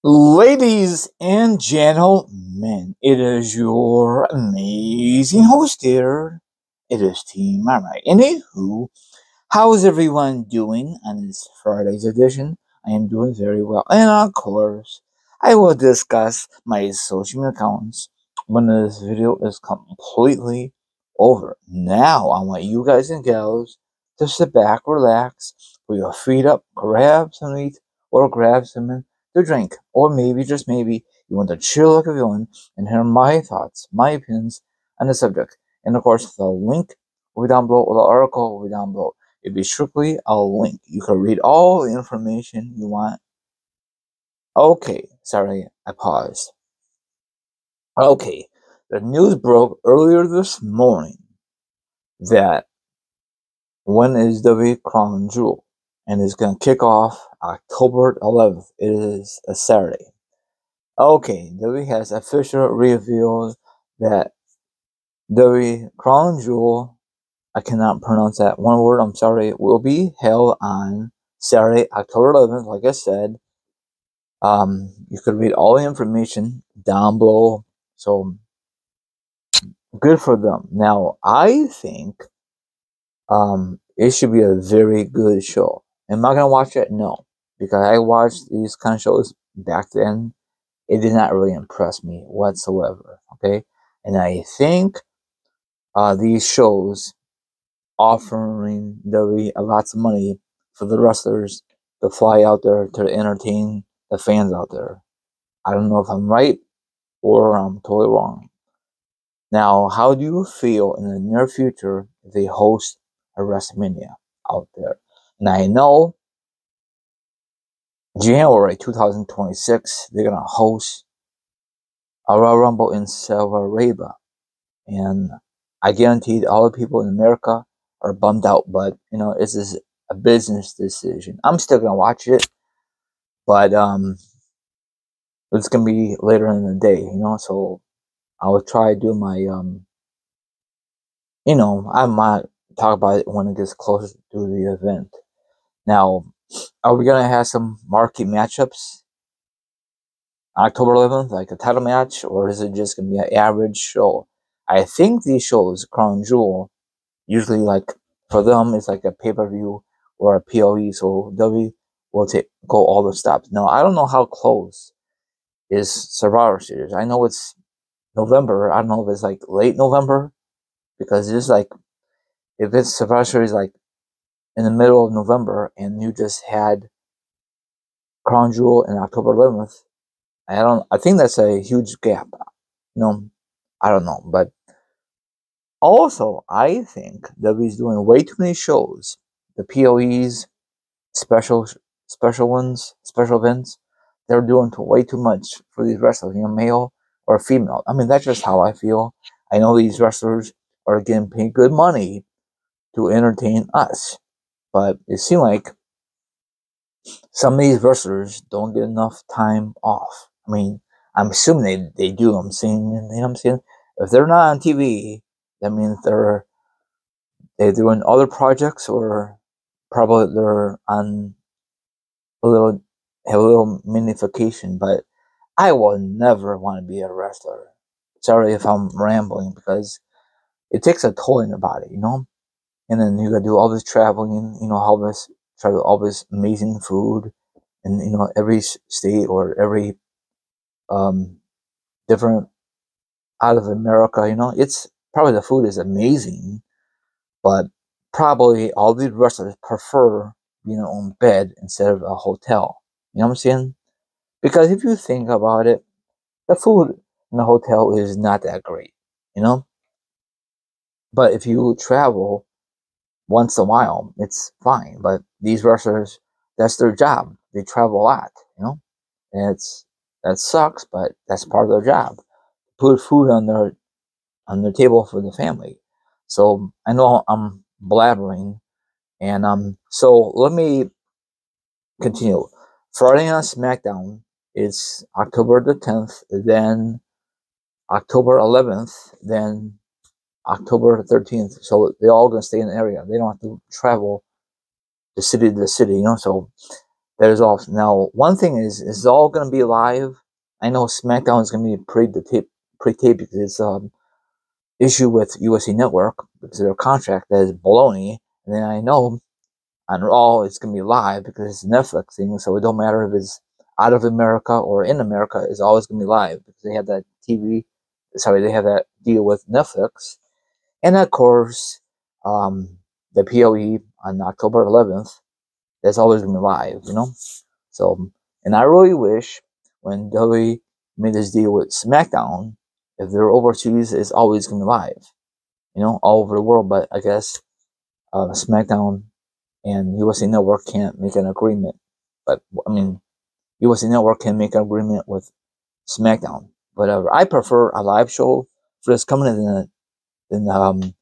Ladies and gentlemen, it is your amazing host here. It is Team Alright. Anywho, how is everyone doing on this Friday's edition? I am doing very well. And of course, I will discuss my social media accounts when this video is completely over. Now, I want you guys and gals to sit back, relax, put your feet up, grab some meat, or grab some to drink, or maybe, just maybe, you want to chill like a villain and hear my thoughts, my opinions on the subject. And of course, the link will be down below, or the article will be down below. It'll be strictly a link. You can read all the information you want. Okay, sorry, I paused. Okay, the news broke earlier this morning that when is the Crown Jewel, and it's going to kick off October 11th. It is a Saturday. Okay, WWE has officially revealed that the Crown Jewel, I cannot pronounce that one word, I'm sorry, will be held on Saturday, October 11th, like I said. You could read all the information down below, so good for them. Now, I think it should be a very good show. Am I gonna watch it? No, because I watched these kind of shows back then. It did not really impress me whatsoever. Okay, and I think these shows offering the lots of money for the wrestlers to fly out there to entertain the fans out there. I don't know if I'm right or I'm totally wrong. Now, how do you feel in the near future if they host a WrestleMania out there? And I know January 2026, they're going to host a Royal Rumble in Saudi Arabia. And I guaranteed all the people in America are bummed out, but, this is a business decision. I'm still going to watch it, but it's going to be later in the day, so I will try to do my, I might talk about it when it gets closer to the event. Now, are we going to have some marquee matchups October 11th, like a title match, or is it just going to be an average show? I think these shows, Crown Jewel, usually like for them, it's like a pay-per-view or a PLE, so W will go all the stops. Now, I don't know how close is Survivor Series. I know it's November. I don't know if it's like late November, because it's like, if it's Survivor Series like in the middle of November and you just had Crown Jewel in October 11th, I think that's a huge gap. I don't know, but also I think WWE's doing way too many shows. The POEs, special ones, special events, they're doing way too much for these wrestlers, male or female. I mean, that's just how I feel. I know these wrestlers are getting paid good money to entertain us, but it seems like some of these wrestlers don't get enough time off. I mean, I'm assuming they do. I'm saying, what I'm saying? If they're not on TV, that means they're doing other projects, or probably they're on a little mini vacation. But I will never want to be a wrestler. Sorry if I'm rambling, because it takes a toll on your body, And then you gotta do all this traveling, try all this amazing food, and every state or every different out of America, it's probably, the food is amazing, but probably all these wrestlers prefer being on bed instead of a hotel. You know what I'm saying? Because if you think about it, the food in the hotel is not that great, But if you travel once in a while, it's fine. But these wrestlers, that's their job. They travel a lot, And that sucks, but that's part of their job. Put food on their table for the family. So I know I'm blabbering, and so let me continue. Friday on SmackDown, it's October the 10th, then October 11th, then October 13th. So they're all gonna stay in the area. They don't have to travel the city to the city, So There's also now one thing is all gonna be live. I know SmackDown is gonna be pre-tape because it's issue with USA Network because of their contract that is baloney. And then I know on Raw it's gonna be live because it's a Netflix thing, so it don't matter if it's out of America or in America, it's always gonna be live because they have that they have that deal with Netflix. And of course, the PLE on October 11th, that's always gonna be live. So, and I really wish when WWE made this deal with SmackDown, if they're overseas, it's always gonna be live, all over the world. But I guess SmackDown and USA Network can't make an agreement. But I mean, USA Network can make an agreement with SmackDown. Whatever. I prefer a live show for this coming than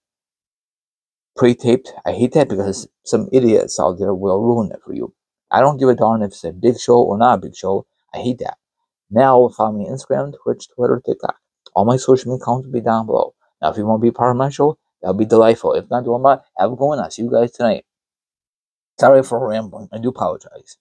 pre-taped. I hate that because some idiots out there will ruin it for you. I don't give a darn if it's a big show or not a big show. I hate that. Now follow me on Instagram, Twitch, Twitter, TikTok. All my social media accounts will be down below. Now if you want to be part of my show, that would be delightful. If not, do what? Have a good one. I'll see you guys tonight. Sorry for rambling. I do apologize.